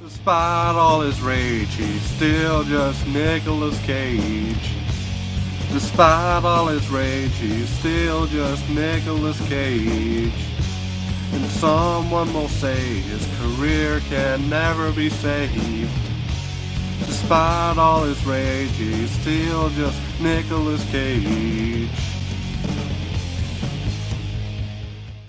Despite all his rage, he's still just Nicolas Cage. Despite all his rage, he's still just Nicolas Cage. And someone will say his career can never be saved. Despite all his rage, he's still just Nicolas Cage.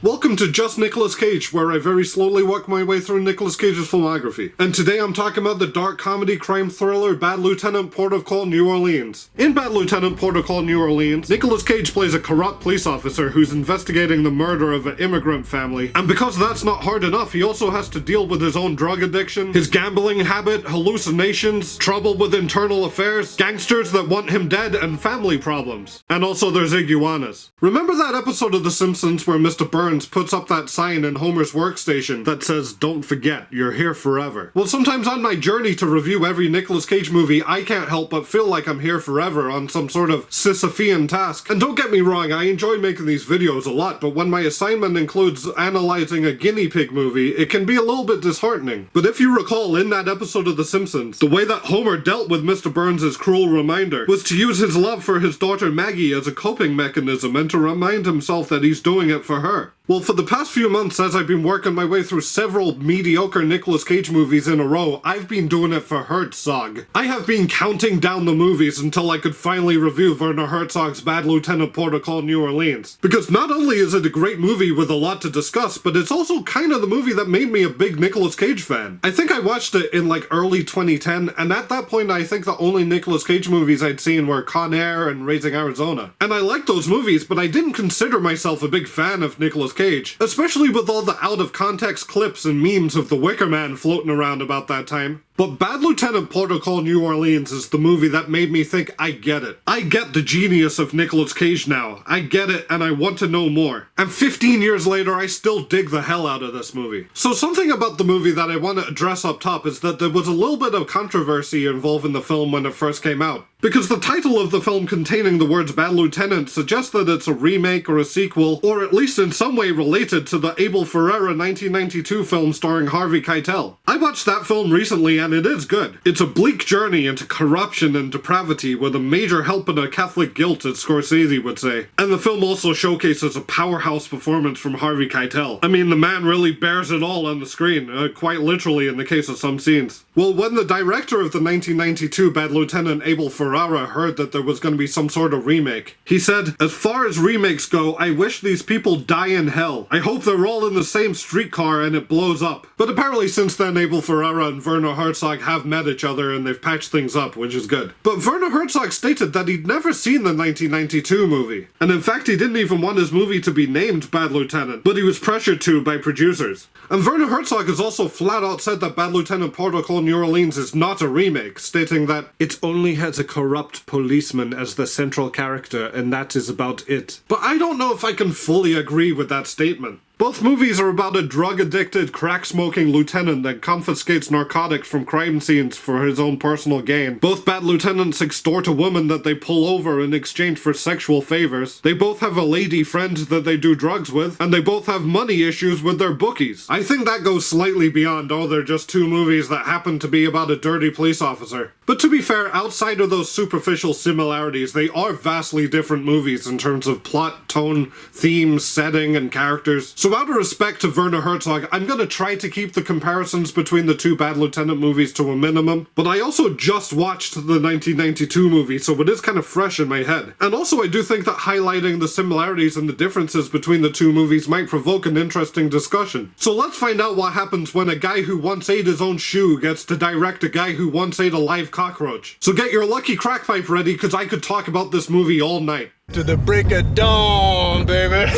Welcome to Just Nicolas Cage, where I very slowly work my way through Nicolas Cage's filmography. And today I'm talking about the dark comedy crime thriller Bad Lieutenant Port of Call, New Orleans. In Bad Lieutenant Port of Call, New Orleans, Nicolas Cage plays a corrupt police officer who's investigating the murder of an immigrant family. And because that's not hard enough, he also has to deal with his own drug addiction, his gambling habit, hallucinations, trouble with internal affairs, gangsters that want him dead, and family problems. And also there's iguanas. Remember that episode of The Simpsons where Mr. Burns puts up that sign in Homer's workstation that says, "Don't forget, you're here forever"? Well, sometimes on my journey to review every Nicolas Cage movie, I can't help but feel like I'm here forever on some sort of Sisyphean task. And don't get me wrong, I enjoy making these videos a lot, but when my assignment includes analyzing a guinea pig movie, it can be a little bit disheartening. But if you recall, in that episode of The Simpsons, the way that Homer dealt with Mr. Burns' cruel reminder was to use his love for his daughter Maggie as a coping mechanism and to remind himself that he's doing it for her. Well, for the past few months, as I've been working my way through several mediocre Nicolas Cage movies in a row, I've been doing it for Herzog. I have been counting down the movies until I could finally review Werner Herzog's Bad Lieutenant Port of Call, New Orleans. Because not only is it a great movie with a lot to discuss, but it's also kind of the movie that made me a big Nicolas Cage fan. I think I watched it in like early 2010, and at that point I think the only Nicolas Cage movies I'd seen were Con Air and Raising Arizona. And I liked those movies, but I didn't consider myself a big fan of Nicolas Cage, especially with all the out-of-context clips and memes of the Wicker Man floating around about that time. But Bad Lieutenant Port of Call, New Orleans is the movie that made me think, I get it. I get the genius of Nicolas Cage now. I get it, and I want to know more. And 15 years later, I still dig the hell out of this movie. So something about the movie that I want to address up top is that there was a little bit of controversy involving the film when it first came out. Because the title of the film containing the words Bad Lieutenant suggests that it's a remake or a sequel, or at least in some way related to the Abel Ferrara 1992 film starring Harvey Keitel. I watched that film recently and it is good. It's a bleak journey into corruption and depravity with a major help in a Catholic guilt, as Scorsese would say. And the film also showcases a powerhouse performance from Harvey Keitel. I mean, the man really bears it all on the screen, quite literally in the case of some scenes. Well, when the director of the 1992 Bad Lieutenant Abel Ferrara heard that there was going to be some sort of remake, he said, "As far as remakes go, I wish these people die in hell. I hope they're all in the same streetcar and it blows up." But apparently since then, Abel Ferrara and Werner Herzog have met each other and they've patched things up, which is good. But Werner Herzog stated that he'd never seen the 1992 movie. And in fact, he didn't even want his movie to be named Bad Lieutenant, but he was pressured to by producers. And Werner Herzog has also flat out said that Bad Lieutenant Port of Call, New Orleans is not a remake, stating that it only has a corrupt policeman as the central character, and that is about it. But I don't know if I can fully agree with that statement. Both movies are about a drug-addicted, crack-smoking lieutenant that confiscates narcotics from crime scenes for his own personal gain. Both bad lieutenants extort a woman that they pull over in exchange for sexual favors. They both have a lady friend that they do drugs with, and they both have money issues with their bookies. I think that goes slightly beyond, oh, they're just two movies that happen to be about a dirty police officer. But to be fair, outside of those superficial similarities, they are vastly different movies in terms of plot, tone, themes, setting, and characters. So out of respect to Werner Herzog, I'm gonna try to keep the comparisons between the two Bad Lieutenant movies to a minimum, but I also just watched the 1992 movie, so it is kind of fresh in my head. And also I do think that highlighting the similarities and the differences between the two movies might provoke an interesting discussion. So let's find out what happens when a guy who once ate his own shoe gets to direct a guy who once ate a live cockroach. So get your lucky crack pipe ready, because I could talk about this movie all night. To the break of dawn, baby.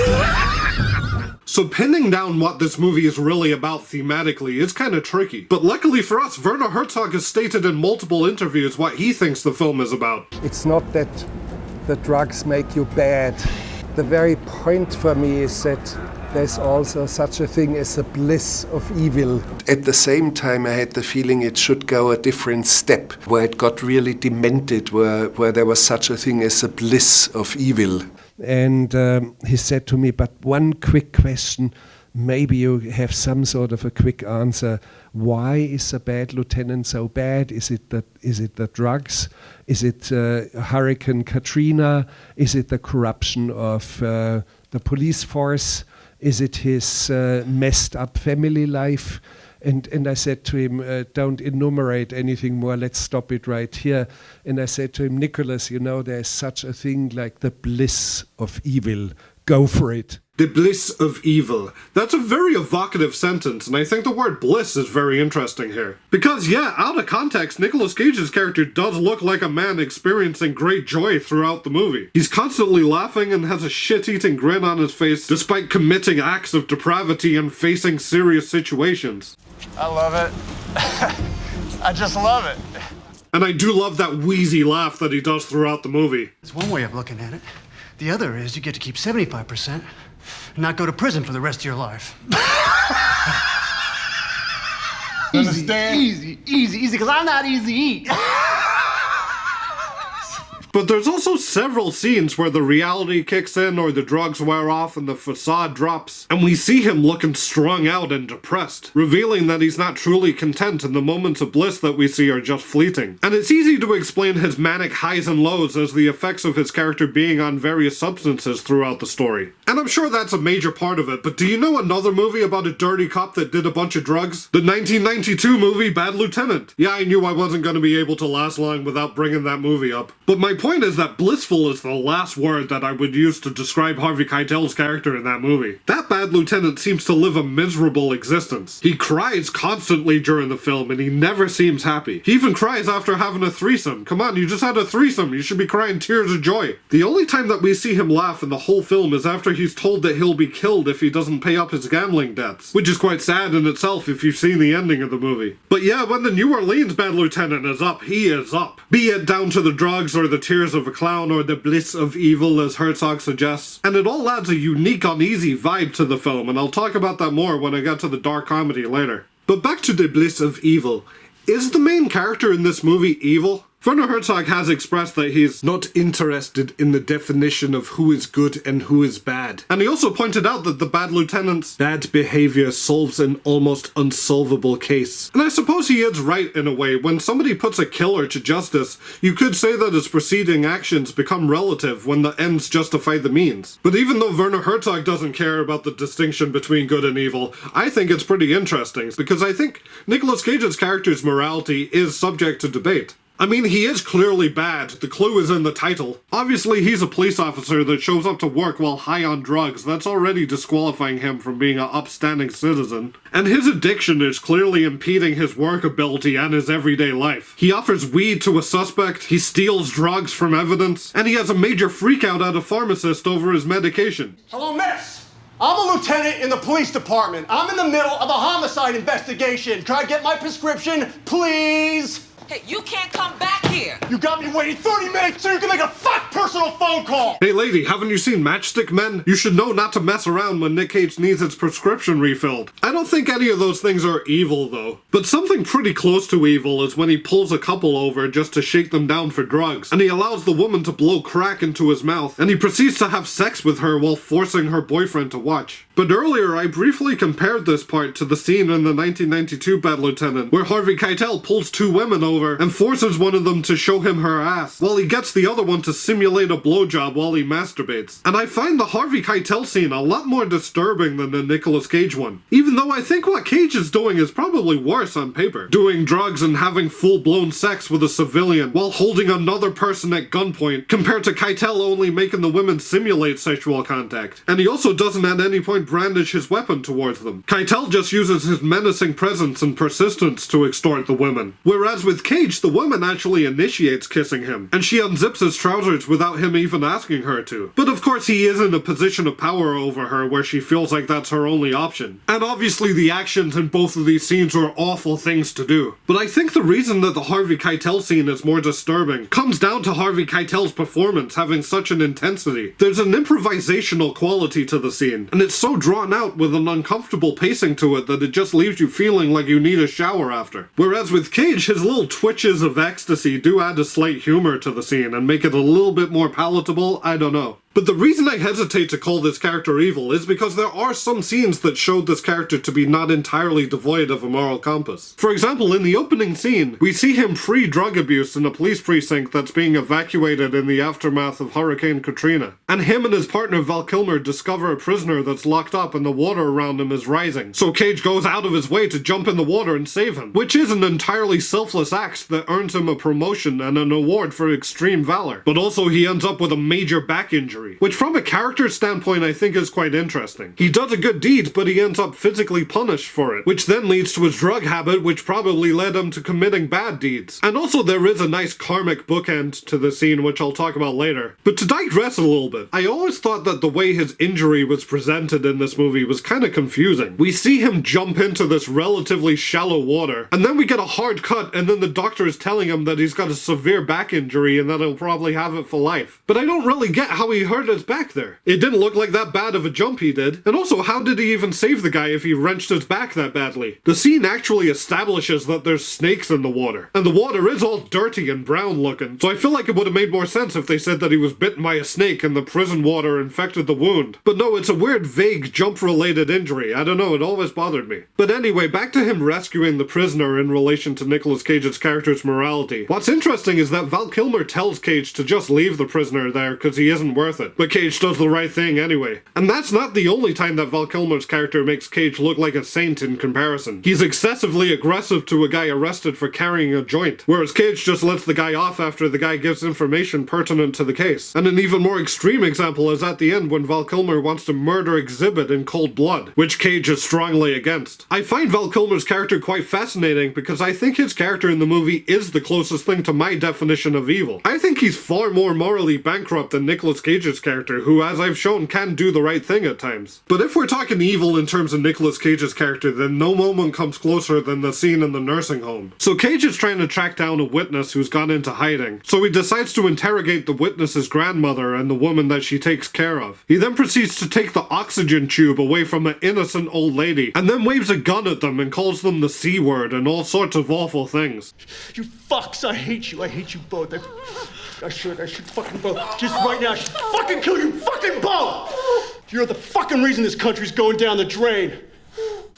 So pinning down what this movie is really about thematically is kind of tricky. But luckily for us, Werner Herzog has stated in multiple interviews what he thinks the film is about. It's not that the drugs make you bad. The very point for me is that there's also such a thing as a bliss of evil. At the same time, I had the feeling it should go a different step, where it got really demented, where there was such a thing as a bliss of evil. And he said to me, but one quick question, maybe you have some sort of a quick answer. Why is the bad lieutenant so bad? Is it the drugs? Is it Hurricane Katrina? Is it the corruption of the police force? Is it his messed up family life? And I said to him, don't enumerate anything more, let's stop it right here. And I said to him, Nicholas, you know, there's such a thing like the bliss of evil. Go for it. The bliss of evil. That's a very evocative sentence, and I think the word bliss is very interesting here. Because, yeah, out of context, Nicolas Cage's character does look like a man experiencing great joy throughout the movie. He's constantly laughing and has a shit-eating grin on his face despite committing acts of depravity and facing serious situations. I love it. I just love it. And I do love that wheezy laugh that he does throughout the movie. It's one way of looking at it. The other is you get to keep 75% and not go to prison for the rest of your life. Understand? Easy, because I'm not easy to eat. But there's also several scenes where the reality kicks in or the drugs wear off and the facade drops, and we see him looking strung out and depressed, revealing that he's not truly content and the moments of bliss that we see are just fleeting. And it's easy to explain his manic highs and lows as the effects of his character being on various substances throughout the story. And I'm sure that's a major part of it, but do you know another movie about a dirty cop that did a bunch of drugs? The 1992 movie Bad Lieutenant. Yeah, I knew I wasn't going to be able to last long without bringing that movie up. But my point is that blissful is the last word that I would use to describe Harvey Keitel's character in that movie. That bad lieutenant seems to live a miserable existence. He cries constantly during the film and he never seems happy. He even cries after having a threesome. Come on, you just had a threesome. You should be crying tears of joy. The only time that we see him laugh in the whole film is after he's told that he'll be killed if he doesn't pay up his gambling debts, which is quite sad in itself if you've seen the ending of the movie. But yeah, when the New Orleans bad lieutenant is up, he is up. Be it down to the drugs or the tears of a clown or the bliss of evil as Herzog suggests. And it all adds a unique uneasy vibe to the film, and I'll talk about that more when I get to the dark comedy later. But back to the bliss of evil. Is the main character in this movie evil? Werner Herzog has expressed that he's not interested in the definition of who is good and who is bad. And he also pointed out that the bad lieutenant's bad behavior solves an almost unsolvable case. And I suppose he is right in a way. When somebody puts a killer to justice, you could say that his preceding actions become relative when the ends justify the means. But even though Werner Herzog doesn't care about the distinction between good and evil, I think it's pretty interesting, because I think Nicolas Cage's character's morality is subject to debate. I mean, he is clearly bad. The clue is in the title. Obviously, he's a police officer that shows up to work while high on drugs. That's already disqualifying him from being an upstanding citizen. And his addiction is clearly impeding his work ability and his everyday life. He offers weed to a suspect, he steals drugs from evidence, and he has a major freakout at a pharmacist over his medication. Hello, miss. I'm a lieutenant in the police department. I'm in the middle of a homicide investigation. Try to get my prescription, please? Hey, you can't come back here. You got me waiting 30 minutes so you can make a personal phone call. Hey lady, haven't you seen Matchstick Men? You should know not to mess around when Nick Cage needs his prescription refilled. I don't think any of those things are evil though. But something pretty close to evil is when he pulls a couple over just to shake them down for drugs, and he allows the woman to blow crack into his mouth, and he proceeds to have sex with her while forcing her boyfriend to watch. But earlier I briefly compared this part to the scene in the 1992 Bad Lieutenant where Harvey Keitel pulls two women over and forces one of them to show him her ass, while he gets the other one to simulate a blowjob while he masturbates. And I find the Harvey Keitel scene a lot more disturbing than the Nicolas Cage one. Even though I think what Cage is doing is probably worse on paper. Doing drugs and having full-blown sex with a civilian while holding another person at gunpoint, compared to Keitel only making the women simulate sexual contact. And he also doesn't at any point brandish his weapon towards them. Keitel just uses his menacing presence and persistence to extort the women. Whereas with Cage, the woman actually initiates kissing him, and she unzips his trousers without him even asking her to. But of course he is in a position of power over her where she feels like that's her only option. And obviously the actions in both of these scenes are awful things to do. But I think the reason that the Harvey Keitel scene is more disturbing comes down to Harvey Keitel's performance having such an intensity. There's an improvisational quality to the scene, and it's so drawn out with an uncomfortable pacing to it that it just leaves you feeling like you need a shower after. Whereas with Cage, his little twitches of ecstasy do add a slight humor to the scene and make it a little bit more palatable, I don't know. But the reason I hesitate to call this character evil is because there are some scenes that showed this character to be not entirely devoid of a moral compass. For example, in the opening scene, we see him pre-drug abuse in a police precinct that's being evacuated in the aftermath of Hurricane Katrina. And him and his partner Val Kilmer discover a prisoner that's locked up and the water around him is rising. So Cage goes out of his way to jump in the water and save him, which is an entirely selfless act that earns him a promotion and an award for extreme valor. But also he ends up with a major back injury, which from a character standpoint I think is quite interesting. He does a good deed, but he ends up physically punished for it, which then leads to his drug habit, which probably led him to committing bad deeds. And also there is a nice karmic bookend to the scene, which I'll talk about later. But to digress a little bit, I always thought that the way his injury was presented in this movie was kind of confusing. We see him jump into this relatively shallow water, and then we get a hard cut, and then the doctor is telling him that he's got a severe back injury and that he'll probably have it for life. But I don't really get how he hurt his back there. It didn't look like that bad of a jump he did. And also, how did he even save the guy if he wrenched his back that badly? The scene actually establishes that there's snakes in the water, and the water is all dirty and brown looking, so I feel like it would have made more sense if they said that he was bitten by a snake and the prison water infected the wound. But no, it's a weird, vague, jump-related injury. I don't know, it always bothered me. But anyway, back to him rescuing the prisoner in relation to Nicolas Cage's character's morality. What's interesting is that Val Kilmer tells Cage to just leave the prisoner there because he isn't worth it. But Cage does the right thing anyway. And that's not the only time that Val Kilmer's character makes Cage look like a saint in comparison. He's excessively aggressive to a guy arrested for carrying a joint, whereas Cage just lets the guy off after the guy gives information pertinent to the case. And an even more extreme example is at the end when Val Kilmer wants to murder Exhibit in cold blood, which Cage is strongly against. I find Val Kilmer's character quite fascinating because I think his character in the movie is the closest thing to my definition of evil. I think he's far more morally bankrupt than Nicolas Cage's character, who, as I've shown, can do the right thing at times. But if we're talking evil in terms of Nicolas Cage's character, then no moment comes closer than the scene in the nursing home. So Cage is trying to track down a witness who's gone into hiding, so he decides to interrogate the witness's grandmother and the woman that she takes care of. He then proceeds to take the oxygen tube away from an innocent old lady, and then waves a gun at them and calls them the C word and all sorts of awful things. You fucks, I hate you both. I should fucking both. Just right now, I should fucking kill you fucking both! You're the fucking reason this country's going down the drain.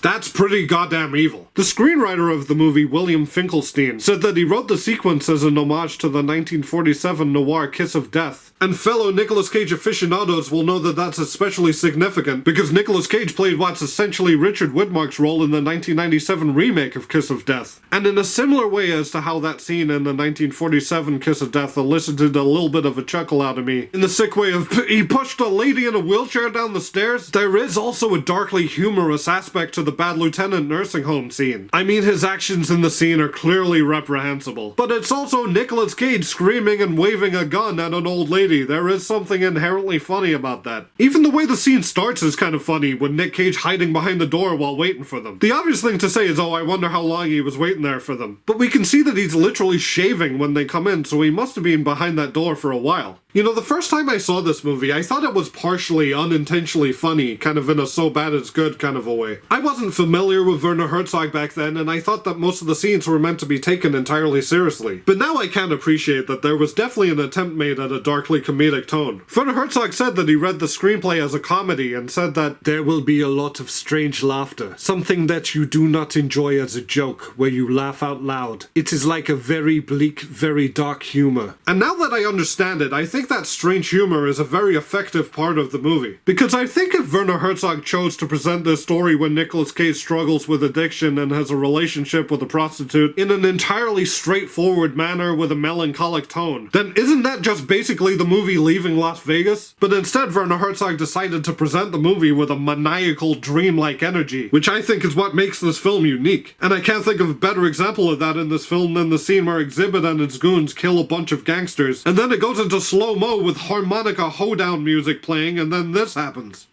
That's pretty goddamn evil. The screenwriter of the movie, William Finkelstein, said that he wrote the sequence as an homage to the 1947 noir Kiss of Death. And fellow Nicolas Cage aficionados will know that that's especially significant because Nicolas Cage played what's essentially Richard Widmark's role in the 1997 remake of Kiss of Death. And in a similar way as to how that scene in the 1947 Kiss of Death elicited a little bit of a chuckle out of me, in the sick way of, he pushed a lady in a wheelchair down the stairs, there is also a darkly humorous aspect to the Bad Lieutenant nursing home scene. I mean, his actions in the scene are clearly reprehensible, but it's also Nicolas Cage screaming and waving a gun at an old lady. There is something inherently funny about that. Even the way the scene starts is kind of funny, with Nick Cage hiding behind the door while waiting for them. The obvious thing to say is, oh, I wonder how long he was waiting there for them. But we can see that he's literally shaving when they come in, so he must have been behind that door for a while. You know, the first time I saw this movie, I thought it was partially unintentionally funny, kind of in a so bad it's good kind of a way. I wasn't familiar with Werner Herzog back then, and I thought that most of the scenes were meant to be taken entirely seriously. But now I can appreciate that there was definitely an attempt made at a darkly comedic tone. Werner Herzog said that he read the screenplay as a comedy and said that there will be a lot of strange laughter, something that you do not enjoy as a joke, where you laugh out loud. It is like a very bleak, very dark humor. And now that I understand it, I think that strange humor is a very effective part of the movie. Because I think if Werner Herzog chose to present this story when Nicolas Cage struggles with addiction and has a relationship with a prostitute in an entirely straightforward manner with a melancholic tone, then isn't that just basically the movie Leaving Las Vegas? But instead Werner Herzog decided to present the movie with a maniacal, dreamlike energy, which I think is what makes this film unique. And I can't think of a better example of that in this film than the scene where Exhibit and its goons kill a bunch of gangsters, and then it goes into slow-mo with harmonica hoedown music playing, and then this happens.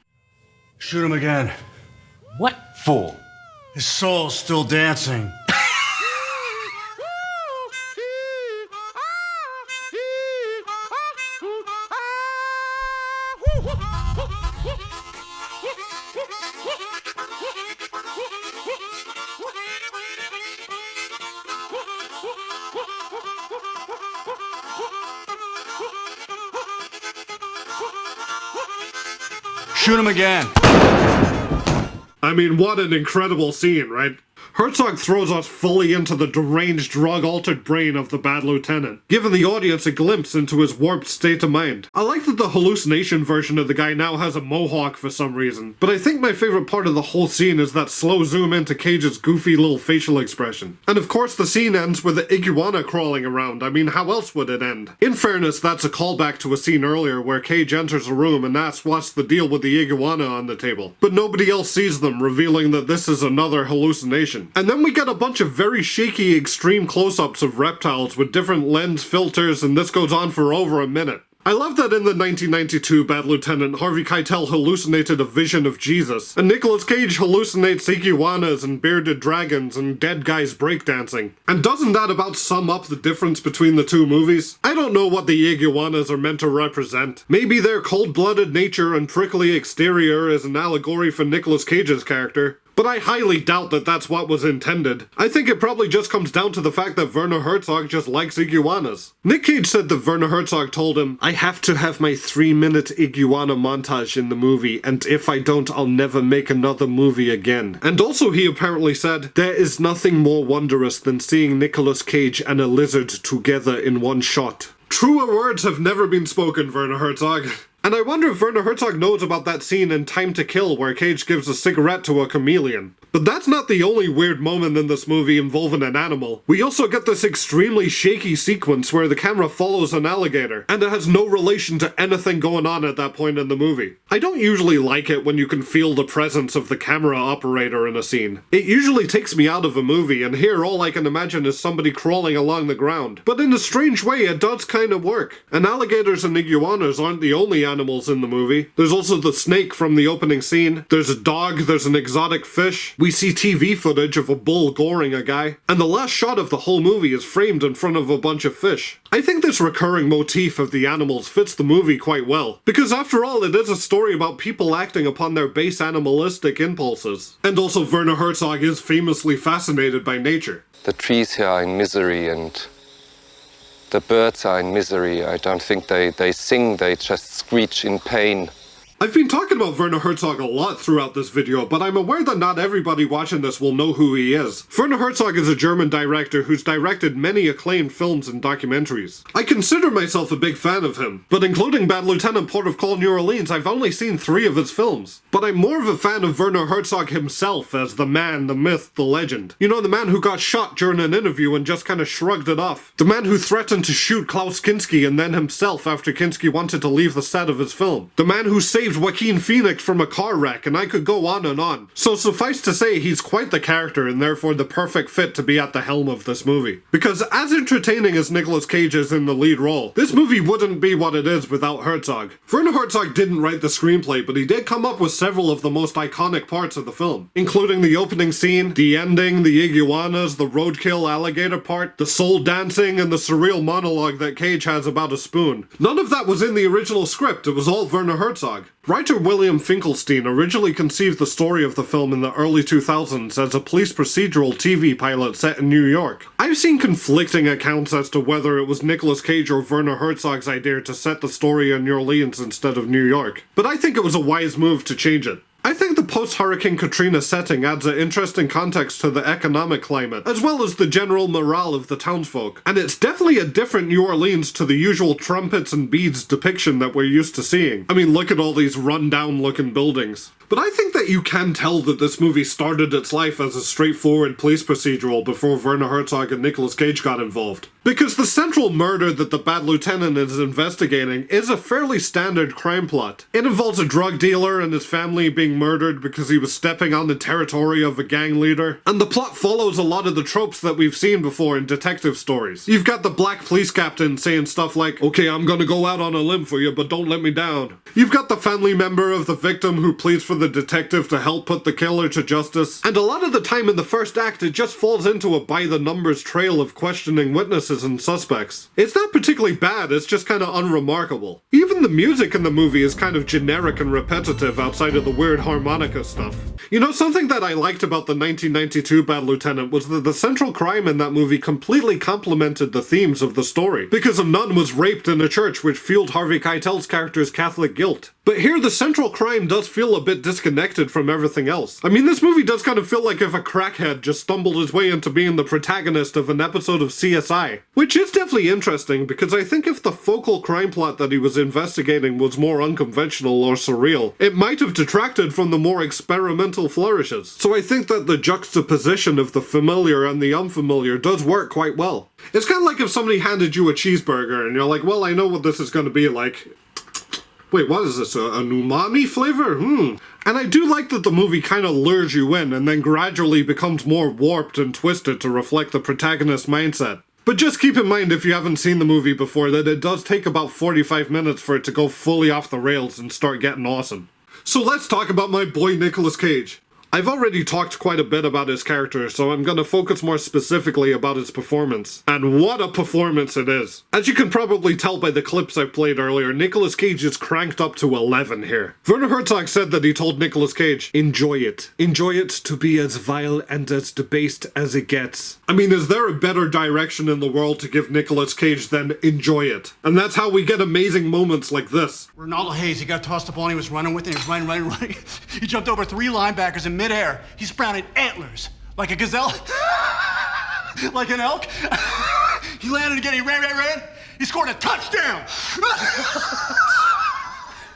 Shoot him again. What For? His soul's still dancing. Shoot him again. I mean, what an incredible scene, right? Herzog throws us fully into the deranged, drug-altered brain of the bad lieutenant, giving the audience a glimpse into his warped state of mind. I like that the hallucination version of the guy now has a mohawk for some reason, but I think my favorite part of the whole scene is that slow zoom into Cage's goofy little facial expression. And of course the scene ends with the iguana crawling around. I mean, how else would it end? In fairness, that's a callback to a scene earlier where Cage enters a room and asks what's the deal with the iguana on the table. But nobody else sees them, revealing that this is another hallucination. And then we get a bunch of very shaky extreme close-ups of reptiles with different lens filters, and this goes on for over a minute. I love that in the 1992 Bad Lieutenant, Harvey Keitel hallucinated a vision of Jesus, and Nicolas Cage hallucinates iguanas and bearded dragons and dead guys breakdancing. And doesn't that about sum up the difference between the two movies? I don't know what the iguanas are meant to represent. Maybe their cold-blooded nature and prickly exterior is an allegory for Nicolas Cage's character. But I highly doubt that that's what was intended. I think it probably just comes down to the fact that Werner Herzog just likes iguanas. Nick Cage said that Werner Herzog told him, "I have to have my 3-minute iguana montage in the movie, and if I don't, I'll never make another movie again." And also he apparently said, "There is nothing more wondrous than seeing Nicolas Cage and a lizard together in one shot." Truer words have never been spoken, Werner Herzog. And I wonder if Werner Herzog knows about that scene in Time to Kill where Cage gives a cigarette to a chameleon. But that's not the only weird moment in this movie involving an animal. We also get this extremely shaky sequence where the camera follows an alligator, and it has no relation to anything going on at that point in the movie. I don't usually like it when you can feel the presence of the camera operator in a scene. It usually takes me out of a movie, and here all I can imagine is somebody crawling along the ground. But in a strange way, it does kind of work. And alligators and iguanas aren't the only animals in the movie. There's also the snake from the opening scene. There's a dog, there's an exotic fish. We see TV footage of a bull goring a guy. And the last shot of the whole movie is framed in front of a bunch of fish. I think this recurring motif of the animals fits the movie quite well. Because after all, it is a story about people acting upon their base animalistic impulses. And also Werner Herzog is famously fascinated by nature. The trees here are in misery and the birds are in misery. I don't think they sing, they just screech in pain. I've been talking about Werner Herzog a lot throughout this video, but I'm aware that not everybody watching this will know who he is. Werner Herzog is a German director who's directed many acclaimed films and documentaries. I consider myself a big fan of him, but including Bad Lieutenant, Port of Call, New Orleans, I've only seen 3 of his films. But I'm more of a fan of Werner Herzog himself as the man, the myth, the legend. You know, the man who got shot during an interview and just kind of shrugged it off. The man who threatened to shoot Klaus Kinski and then himself after Kinski wanted to leave the set of his film. The man who saved Joaquin Phoenix from a car wreck, and I could go on and on. So suffice to say, he's quite the character and therefore the perfect fit to be at the helm of this movie. Because as entertaining as Nicolas Cage is in the lead role, this movie wouldn't be what it is without Herzog. Werner Herzog didn't write the screenplay, but he did come up with several of the most iconic parts of the film, including the opening scene, the ending, the iguanas, the roadkill alligator part, the soul dancing, and the surreal monologue that Cage has about a spoon. None of that was in the original script, it was all Werner Herzog. Writer William Finkelstein originally conceived the story of the film in the early 2000s as a police procedural TV pilot set in New York. I've seen conflicting accounts as to whether it was Nicolas Cage or Werner Herzog's idea to set the story in New Orleans instead of New York, but I think it was a wise move to change it. I think the post-Hurricane Katrina setting adds an interesting context to the economic climate, as well as the general morale of the townsfolk. And it's definitely a different New Orleans to the usual trumpets and beads depiction that we're used to seeing. I mean, look at all these run-down looking buildings. But I think that you can tell that this movie started its life as a straightforward police procedural before Werner Herzog and Nicolas Cage got involved. Because the central murder that the Bad Lieutenant is investigating is a fairly standard crime plot. It involves a drug dealer and his family being murdered because he was stepping on the territory of a gang leader. And the plot follows a lot of the tropes that we've seen before in detective stories. You've got the black police captain saying stuff like, "Okay, I'm gonna go out on a limb for you, but don't let me down." You've got the family member of the victim who pleads for the detective to help put the killer to justice. And a lot of the time in the first act, it just falls into a by-the-numbers trail of questioning witnesses and suspects. It's not particularly bad, it's just kind of unremarkable. Even the music in the movie is kind of generic and repetitive outside of the weird harmonica stuff. You know, something that I liked about the 1992 Bad Lieutenant was that the central crime in that movie completely complemented the themes of the story, because a nun was raped in a church, which fueled Harvey Keitel's character's Catholic guilt. But here the central crime does feel a bit disconnected from everything else. I mean, this movie does kind of feel like if a crackhead just stumbled his way into being the protagonist of an episode of CSI. Which is definitely interesting, because I think if the focal crime plot that he was investigating was more unconventional or surreal, it might have detracted from the more experimental flourishes. So I think that the juxtaposition of the familiar and the unfamiliar does work quite well. It's kind of like if somebody handed you a cheeseburger and you're like, well, I know what this is going to be like. Wait, what is this? An umami flavor? And I do like that the movie kind of lures you in and then gradually becomes more warped and twisted to reflect the protagonist's mindset. But just keep in mind, if you haven't seen the movie before, that it does take about 45 minutes for it to go fully off the rails and start getting awesome. So let's talk about my boy Nicolas Cage. I've already talked quite a bit about his character, so I'm going to focus more specifically about his performance. And what a performance it is! As you can probably tell by the clips I played earlier, Nicolas Cage is cranked up to 11 here. Werner Herzog said that he told Nicolas Cage, enjoy it. Enjoy it to be as vile and as debased as it gets. I mean, is there a better direction in the world to give Nicolas Cage than enjoy it? And that's how we get amazing moments like this. Ronaldo Hayes, he got tossed the ball and he was running with it. He was running. He jumped over 3 linebackers in midair. He sprouted antlers like a gazelle, like an elk. He landed again. He ran. He scored a touchdown.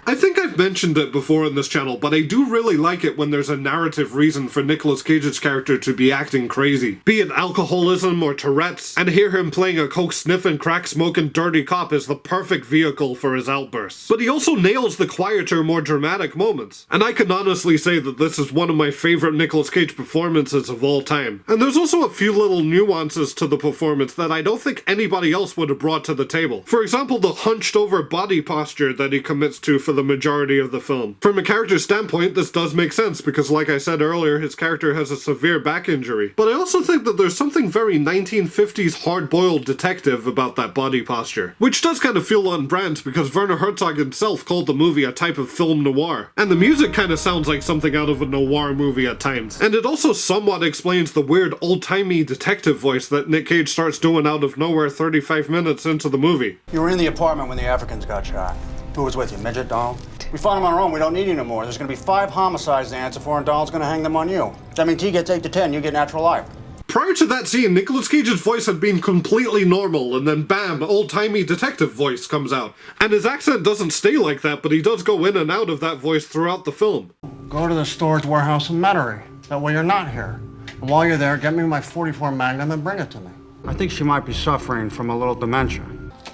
I think I've mentioned it before in this channel, but I do really like it when there's a narrative reason for Nicolas Cage's character to be acting crazy. Be it alcoholism or Tourette's, and hear him playing a coke-sniffing, crack-smoking dirty cop is the perfect vehicle for his outbursts. But he also nails the quieter, more dramatic moments. And I can honestly say that this is one of my favorite Nicolas Cage performances of all time. And there's also a few little nuances to the performance that I don't think anybody else would have brought to the table. For example, the hunched over body posture that he commits to for the majority of the film. From a character standpoint, this does make sense because, like I said earlier, his character has a severe back injury. But I also think that there's something very 1950s hard-boiled detective about that body posture, which does kind of feel on brand because Werner Herzog himself called the movie a type of film noir. And the music kind of sounds like something out of a noir movie at times. And it also somewhat explains the weird old-timey detective voice that Nick Cage starts doing out of nowhere 35 minutes into the movie. You were in the apartment when the Africans got shot. Who was with you, Midget, Donald? We fought them on our own. We don't need you no more. There's going to be 5 homicides to answer for, and Donald's going to hang them on you. That means he gets 8 to 10. You get natural life. Prior to that scene, Nicolas Cage's voice had been completely normal, and then bam, old-timey detective voice comes out. And his accent doesn't stay like that, but he does go in and out of that voice throughout the film. Go to the storage warehouse in Metairie. That way you're not here. And while you're there, get me my .44 Magnum and bring it to me. I think she might be suffering from a little dementia.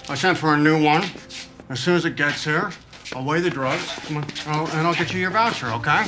I sent for a new one. As soon as it gets here, I'll weigh the drugs, and I'll get you your voucher, okay?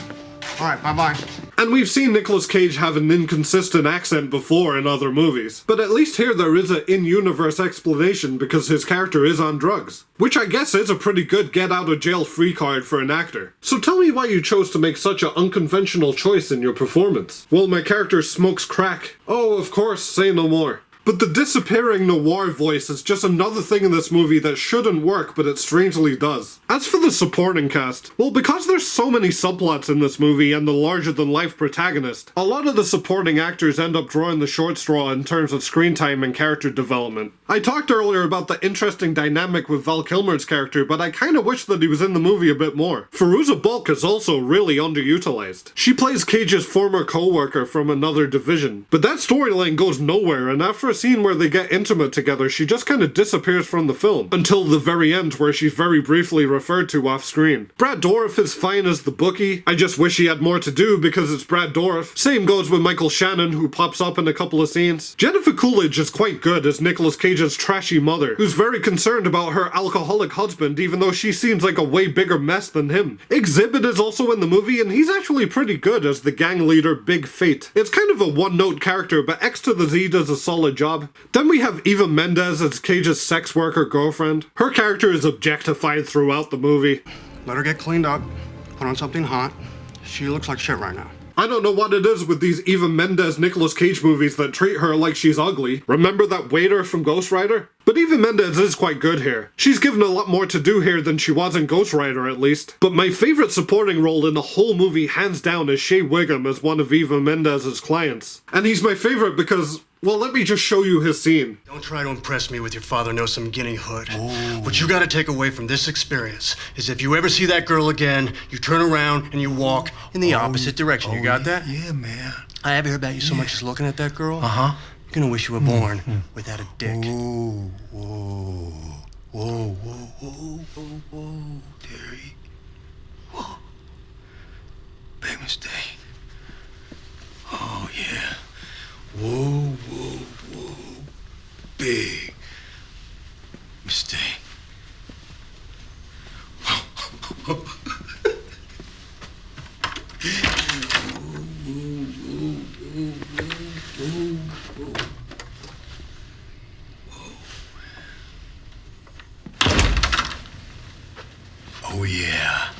All right, bye-bye. And we've seen Nicolas Cage have an inconsistent accent before in other movies, but at least here there is an in-universe explanation because his character is on drugs, which I guess is a pretty good get-out-of-jail-free card for an actor. So tell me why you chose to make such an unconventional choice in your performance. Well, my character smokes crack. Oh, of course, say no more. But the disappearing noir voice is just another thing in this movie that shouldn't work, but it strangely does. As for the supporting cast, well, because there's so many subplots in this movie and the larger-than-life protagonist, a lot of the supporting actors end up drawing the short straw in terms of screen time and character development. I talked earlier about the interesting dynamic with Val Kilmer's character, but I kinda wish that he was in the movie a bit more. Fairuza Balk is also really underutilized. She plays Cage's former co-worker from another division, but that storyline goes nowhere, and after a scene where they get intimate together, she just kind of disappears from the film, until the very end where she's very briefly referred to off screen. Brad Dourif is fine as the bookie. I just wish he had more to do because it's Brad Dourif. Same goes with Michael Shannon, who pops up in a couple of scenes. Jennifer Coolidge is quite good as Nicolas Cage's trashy mother, who's very concerned about her alcoholic husband even though she seems like a way bigger mess than him. Exhibit is also in the movie and he's actually pretty good as the gang leader Big Fate. It's kind of a one-note character, but X to the Z does a solid job. Then we have Eva Mendes as Cage's sex worker girlfriend. Her character is objectified throughout the movie. Let her get cleaned up, put on something hot, She looks like shit right now. I don't know what it is with these Eva Mendes Nicolas Cage movies that treat her like she's ugly. Remember that waiter from Ghost Rider? But Eva Mendes is quite good here. She's given a lot more to do here than she was in Ghost Rider at least. But my favourite supporting role in the whole movie hands down is Shea Wiggum as one of Eva Mendes' clients. And he's my favourite because, well, let me just show you his scene. Don't try to impress me with your father knows some guinea hood. What you gotta take away from this experience is if you ever see that girl again, you turn around and you walk in the opposite direction. You got that? Yeah, man. I haven't heard about you so much as looking at that girl. Uh-huh. You're gonna wish you were born without a dick. Whoa, whoa, whoa, whoa, whoa, whoa, whoa, Terry. Whoa. Big mistake. Oh, yeah. Whoa, whoa, whoa. Big mistake. Oh, yeah.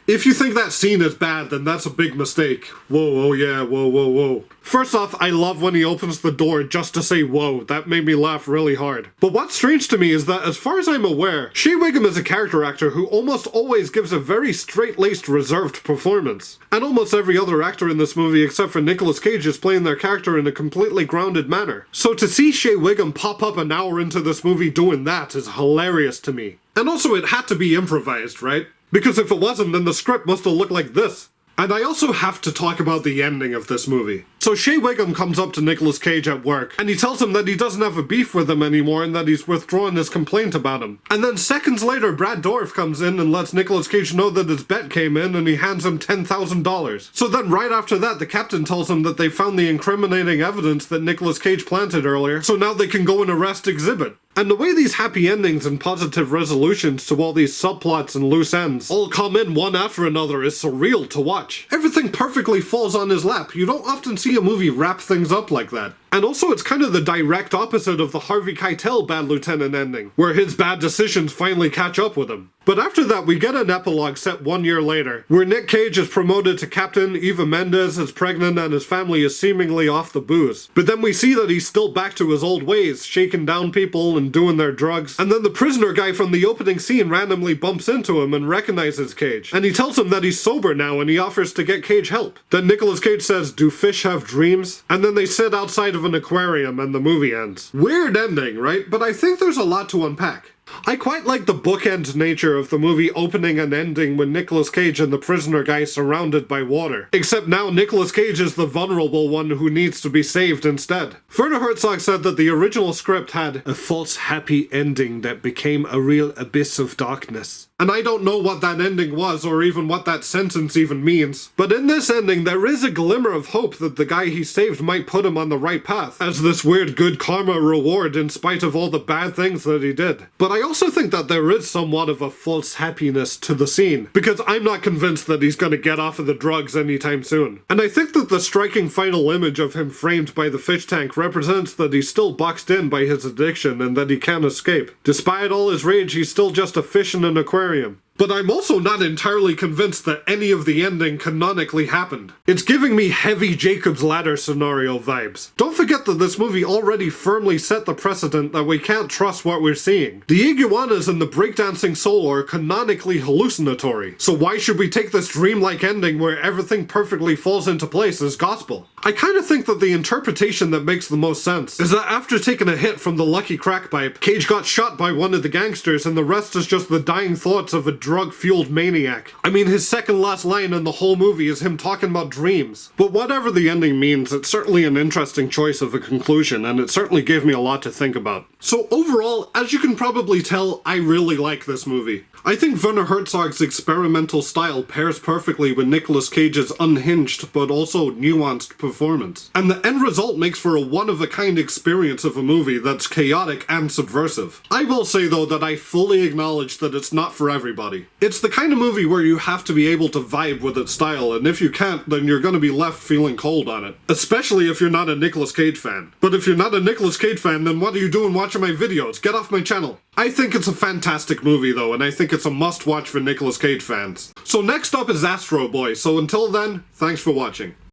If you think that scene is bad, then that's a big mistake. Whoa, oh yeah, whoa, whoa, whoa. First off, I love when he opens the door just to say whoa. That made me laugh really hard. But what's strange to me is that, as far as I'm aware, Shea Wiggum is a character actor who almost always gives a very straight-laced, reserved performance. And almost every other actor in this movie except for Nicolas Cage is playing their character in a completely grounded manner. So to see Shea Wiggum pop up an hour into this movie doing that is hilarious to me. And also it had to be improvised, right? Because if it wasn't, then the script must have looked like this. And I also have to talk about the ending of this movie. So Shea Wiggum comes up to Nicolas Cage at work, and he tells him that he doesn't have a beef with him anymore and that he's withdrawn his complaint about him. And then seconds later, Brad Dourif comes in and lets Nicolas Cage know that his bet came in and he hands him $10,000. So then right after that, the captain tells him that they found the incriminating evidence that Nicolas Cage planted earlier, so now they can go and arrest Exhibit. And the way these happy endings and positive resolutions to all these subplots and loose ends all come in one after another is surreal to watch. Everything perfectly falls on his lap. You don't often see a movie wrap things up like that. And also it's kind of the direct opposite of the Harvey Keitel Bad Lieutenant ending, where his bad decisions finally catch up with him. But after that, we get an epilogue set 1 year later, where Nick Cage is promoted to captain, Eva Mendes is pregnant, and his family is seemingly off the booze. But then we see that he's still back to his old ways, shaking down people and doing their drugs. And then the prisoner guy from the opening scene randomly bumps into him and recognizes Cage. And he tells him that he's sober now and he offers to get Cage help. Then Nicolas Cage says, "Do fish have dreams?" And then they sit outside of an aquarium and the movie ends. Weird ending, right? But I think there's a lot to unpack. I quite like the bookend nature of the movie opening and ending with Nicolas Cage and the prisoner guy surrounded by water. Except now Nicolas Cage is the vulnerable one who needs to be saved instead. Werner Herzog said that the original script had a false happy ending that became a real abyss of darkness. And I don't know what that ending was or even what that sentence even means. But in this ending, there is a glimmer of hope that the guy he saved might put him on the right path as this weird good karma reward in spite of all the bad things that he did. But I also think that there is somewhat of a false happiness to the scene, because I'm not convinced that he's going to get off of the drugs anytime soon. And I think that the striking final image of him framed by the fish tank represents that he's still boxed in by his addiction and that he can't escape. Despite all his rage, he's still just a fish in an aquarium. But I'm also not entirely convinced that any of the ending canonically happened. It's giving me heavy Jacob's Ladder scenario vibes. Don't forget that this movie already firmly set the precedent that we can't trust what we're seeing. The iguanas and the breakdancing soul are canonically hallucinatory. So why should we take this dreamlike ending where everything perfectly falls into place as gospel? I kind of think that the interpretation that makes the most sense is that after taking a hit from the lucky crack pipe, Cage got shot by one of the gangsters and the rest is just the dying thoughts of a drug-fueled maniac. I mean, his second last line in the whole movie is him talking about dreams. But whatever the ending means, it's certainly an interesting choice of a conclusion, and it certainly gave me a lot to think about. So overall, as you can probably tell, I really like this movie. I think Werner Herzog's experimental style pairs perfectly with Nicolas Cage's unhinged but also nuanced performance. And the end result makes for a one-of-a-kind experience of a movie that's chaotic and subversive. I will say though that I fully acknowledge that it's not for everybody. everybody. It's the kind of movie where you have to be able to vibe with its style, and if you can't, then you're gonna be left feeling cold on it. Especially if you're not a Nicolas Cage fan. But if you're not a Nicolas Cage fan, then what are you doing watching my videos? Get off my channel. I think it's a fantastic movie though, and I think it's a must-watch for Nicolas Cage fans. So next up is Astro Boy, so until then, thanks for watching.